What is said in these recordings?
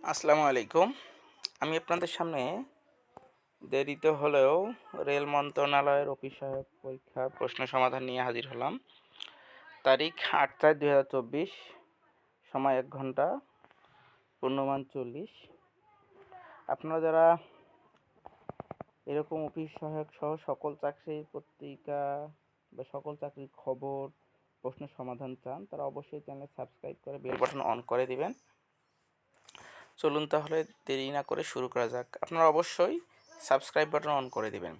আসসালামু আলাইকুম। আমি আপনাদের সামনে দেরিতে হলেও রেল মন্ত্রণালয়ের অফিস সহায়ক পরীক্ষার প্রশ্ন সমাধান নিয়ে হাজির হলাম। তারিখ ৮/৪/২০24, সময় ১ ঘন্টা, পূর্ণমান ৪০। আপনারা যারা এরকম অফিস সহায়ক সহ সকল চাকরির পত্রিকা বা সকল চাকরির খবর, প্রশ্নের সমাধান চান, তারা অবশ্যই চ্যানেল সাবস্ক্রাইব করে বেল বাটন অন করে দিবেন। চলুন তাহলে দেরি না করে শুরু করা যাক। আপনারা অবশ্যই সাবস্ক্রাইব বাটন অন করে দিবেন।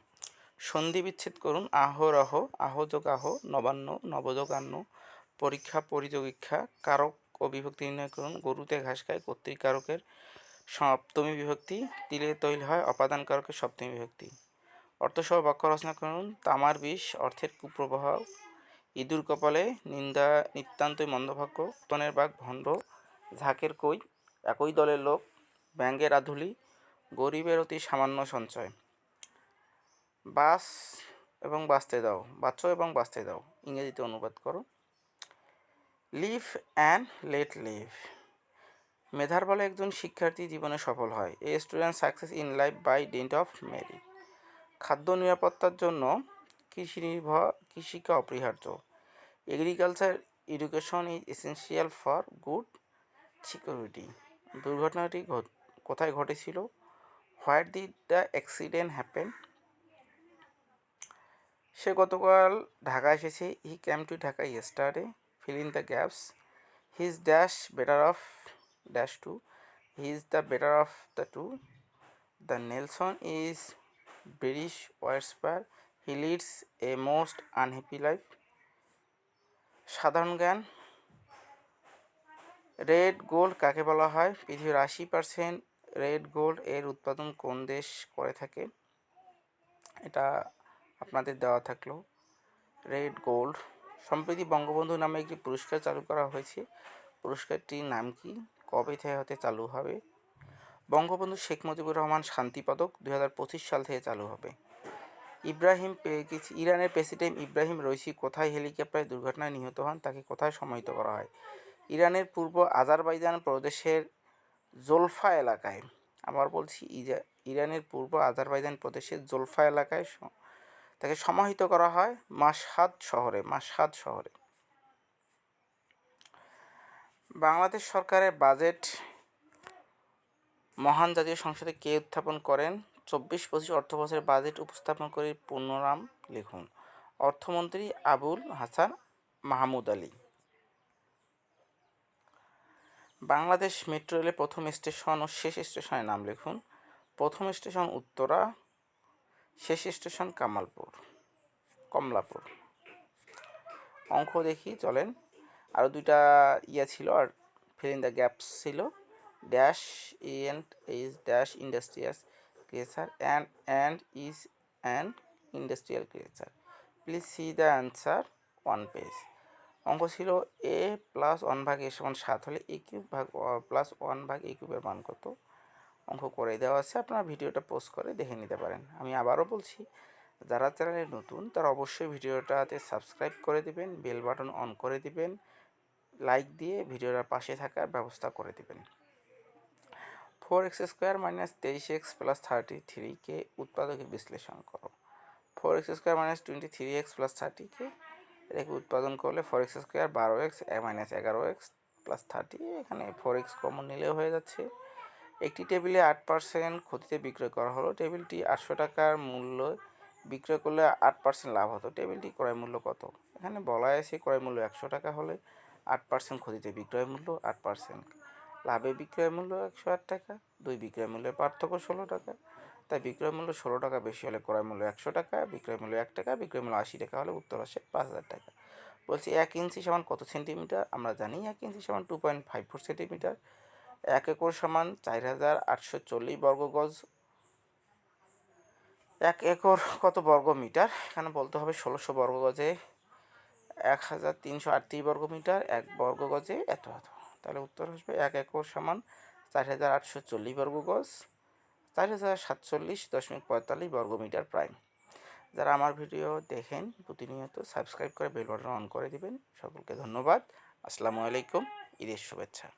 সন্ধি বিচ্ছেদ করুন। আহরহ, আহ যোগ আহ, নবান্ন, নবযোগ আন্ন, পরীক্ষা পরিযোগীক্ষা, কারক ও বিভক্তি নির্ণয় করুন। গরুতে ঘাস খায় কর্তৃক কারকের সপ্তমী বিভক্তি, তিলে তৈল হয় অপাদান কারকের সপ্তমী বিভক্তি। অর্থসহ বাক্য রচনা করুন। তামার বিষ, অর্থের কুপ্রবাহ, ইঁদুর কপালে, নিন্দা নিতান্তই মন্দভাগ্য, তনের বাঘ ভণ্ড, ঝাঁকের কই, একই দলের লোক, ব্যাঙের আধুলি, গরিবের অতি সামান্য সঞ্চয়। বাস এবং বাঁচতে দাও, বাঁচো এবং বাঁচতে দাও, ইংরেজিতে অনুবাদ করো। Live and let live. মেধার বলে একজন শিক্ষার্থী জীবনে সফল হয়। A student success in life by dint of merit. খাদ্য নিরাপত্তার জন্য কৃষিকা অপরিহার্য। Agriculture education is essential for good security. দুর্ঘটনাটি কোথায় ঘটেছিল? Where did the accident happen? সে গতকাল ঢাকা এসেছে। He came to Dhaka yesterday. Fill in the gaps. He is dash better off dash to. He is the better off the two. The Nelson is British worshipper. He leads a most unhappy life. সাধারণ জ্ঞান। Red gold কাকে বলা হয়? পৃথিবীর 80% red gold এর উৎপাদন কোন দেশ করে থাকে? এটা আপনাদের দেওয়া থাকলো। Red gold. সম্প্রতি বঙ্গবন্ধু নামে একটি পুরস্কার চালু করা হয়েছে। পুরস্কারটির নাম কি? কবে থেকে হতে চালু হবে? বঙ্গবন্ধু শেখ মুজিবুর রহমান শান্তি পদক 2025 সাল থেকে চালু হবে। ইরানের প্রেসিডেন্ট ইব্রাহিম রইসি কোথায় হেলিকপ্টার দুর্ঘটনায় নিহত হন? তাকে কোথায় সমাহিত করা হয়? ইরানের পূর্ব আজারবাইজান প্রদেশের জোলফা এলাকায়, আবার বলছি, ইরানের পূর্ব আজারবাইজান প্রদেশের জোলফা এলাকায় তাকে সমাহিত করা হয় মাশহাদ শহরে। বাংলাদেশ সরকারের বাজেট মহান জাতীয় সংসদে কে উত্থাপন করেন? 24-25 অর্থবছরের বাজেট উপস্থাপন করে পূর্ণনাম লিখুন। অর্থমন্ত্রী আবুল হাসান মাহমুদ আলী। বাংলাদেশ মেট্রো রেলের প্রথম স্টেশন ও শেষ স্টেশনের নাম লিখুন। প্রথম স্টেশন উত্তরা, শেষ স্টেশন কমলাপুর। অঙ্ক দেখি, চলেন। আরও দুইটা ছিল, আর ফিল ইন দ্য গ্যাপস ছিল। Dash and is dash industrial creature and is an industrial creature. Please see the answer one page. অঙ্ক ছিল a + 1/a = 7 হলে a³ + 1/a³ মান কত? অঙ্ক করে দেওয়া আছে, আপনারা ভিডিওটা পোস্ট করে দেখে নিতে পারেন। আমি আবারও বলছি, যারা চ্যানেলে নতুন তারা অবশ্যই ভিডিওটাতে সাবস্ক্রাইব করে দিবেন, বেল বাটন অন করে দিবেন, লাইক দিয়ে ভিডিওটার পাশে থাকার ব্যবস্থা করে দিবেন। 4x² - 23x + 33কে উৎপাদকে বিশ্লেষণ করো। 4x² - 23x + 30কে এটাকে উৎপাদন করলে 4x² 12x - 11x + 30। এখানে 4x কমন নিলেও হয়ে যাচ্ছে। একটি টেবিলে 8% ক্ষতিতে বিক্রয় করা হলো। টেবিলটি 800 টাকার মূল্য বিক্রয় করলে 8% লাভ হতো। টেবিলটি ক্রয় মূল্য কত? এখানে বলা আছে ক্রয় মূল্য 100 টাকা হলে 8% ক্ষতিতে বিক্রয় মূল্য 8%, লাভে বিক্রয় মূল্য 108 টাকা। দুই বিক্রয় মূল্যের পার্থক্য 16 টাকা। তাই বিক্রয় মূল্য 16 টাকা বেশি হলে ক্রয় মূল্য 100 টাকা, বিক্রয় মূল্য 1 টাকা, বিক্রয় মূল্য 80 টাকা হলে উত্তর আসে 5000 টাকা। বলছি 1 ইঞ্চি সমান কত সেন্টিমিটার? আমরা জানি 1 ইঞ্চি সমান 2.54 সেন্টিমিটার। 1 একর সমান 4840 বর্গ গজ। 1 একর কত বর্গ মিটার? এখানে বলতে হবে 1600 বর্গ গজে 1338 বর্গ মিটার, 1 বর্গ গজে এত। তাহলে উত্তর আসবে 1 একর সমান 4840 বর্গ গজ, 4047.45 বর্গ মিটার প্রায়। যারা আমার ভিডিও দেখেন প্রতিনিয়ত, সাবস্ক্রাইব করে বেল বাটন অন করে দিবেন। সকলকে ধন্যবাদ। আসসালামু আলাইকুম। ঈদের শুভেচ্ছা।